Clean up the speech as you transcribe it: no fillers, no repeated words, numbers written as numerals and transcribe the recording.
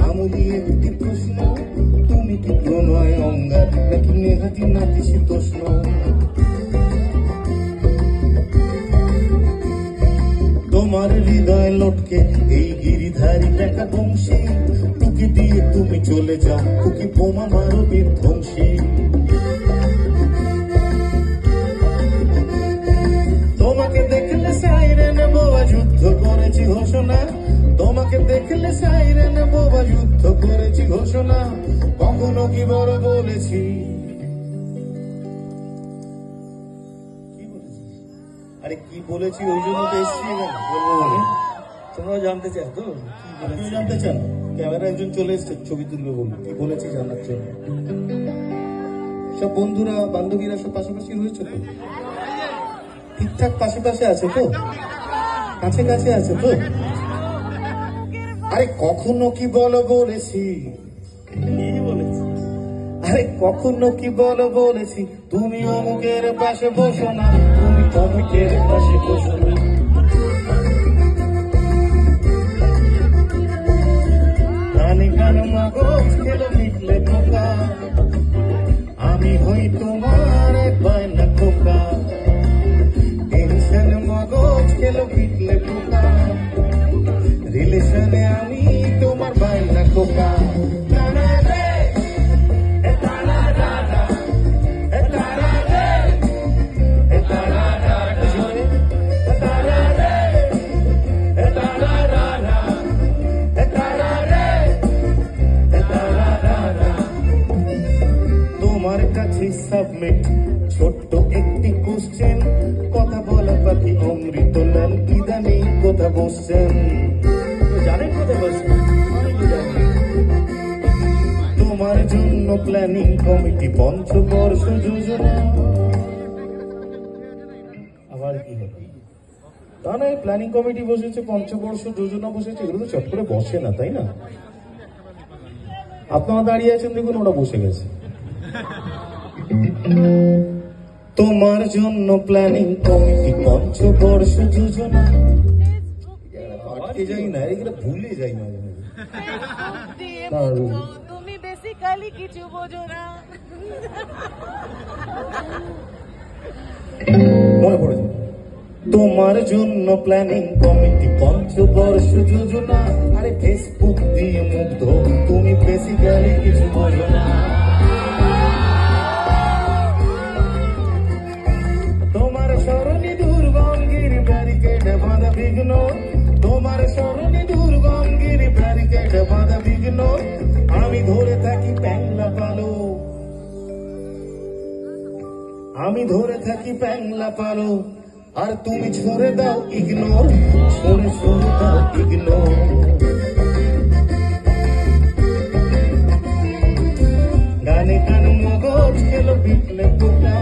আমুলি একটি প্রশ্ন, তুমি কি প্রণয় অঙ্গার নাকি নেহাতি নাতিশীতোষ্ণ? তোমার হৃদয় লটকে এই গিরিধারী টাকা বংশী, টুকি দিয়ে তুমি চলে যাও টুকি বোমা মারো বিধ্বংসী। তোমাকে দেখলে সাইরেন বোবা যুদ্ধ করেছি ঘোষণা, তোমাকে দেখলে সাইরেন বোবা যুদ্ধ করেছি ঘোষণা। কখনো কি বড় বলেছি? আরে কি বলেছি ওই জন্য তো এসছি না, বলবো মানে তোমরা জানতে চাও তো? আপনিও জানতে চান? ক্যামেরা একজন চলে এসছে, ছবি তুলবে, বলবো কি বলেছি জানার জন্য। সব বন্ধুরা বান্ধবীরা সব পাশাপাশি রয়েছে তো? ঠিকঠাক পাশে পাশে আছে তো? কাছে কাছে আছে তো? আরে কখনো কি বলো বলেছি? আরে কখনো কি বলো বলেছি তুমি অমুকের পাশে বসো না, তুমি অমুকের পাশে বসো না। গানে গান মগজ খেলো মিটলে পোকা, আমি হই তোমার এক বায়না খোকা। টেনশন মগজ খেলো মিটলে পোকা, রিলেশনে আমি তোমার বায়না খোকা। তোমার কাছে সাবমিট ছোট্ট একটি কোশ্চেন, কথা বলা পাখি অমৃতলাল ইদানি কথা বসছেন, জানেন কথা বলছেন? তোমার জন্য প্ল্যানিং কমিটি পঞ্চবর্ষ যোজনা। আবার কি হবে? তা নয়, প্ল্যানিং কমিটি বসেছে, পঞ্চবর্ষ যোজনা বসেছে, এগুলো তো চট করে বসে না, তাই না? আপনারা দাঁড়িয়ে আছেন দেখুন, ওরা বসে গেছে। তোমার জন্য প্ল্যানিং কমিটি পঞ্চবর্ষ যোজনা। আটকে যাই না, এগুলো ভুলে যাই না। তুমি বেসিক্যালি কিছু বোঝো না। মনে পড়ে যায়। তোমার জন্য প্ল্যানিং কমিটি পঞ্চবর্ষ যোজনা। আরে ফেসবুক দিয়ে মুগ্ধ, তুমি বেসিক্যালি কিছু বোঝো না। তোমার স্মরণে দুর্গঙ্গির ব্যারিকেডে বাঁধা বিঘ্ন, তোমার স্মরণে দুর্গঙ্গির ব্যারিকেডে বাঁধা বিঘ্ন। আমি ধরে থাকি প্যাংলা পালো, আমি ধরে থাকি প্যাংলা পালো, আর তুমি ছড়ে দাও ইগনোর, ছড়ে ছড়ে দাও ইগনোর। গানে গান মগজ খেলো বিপ্লে পোকা,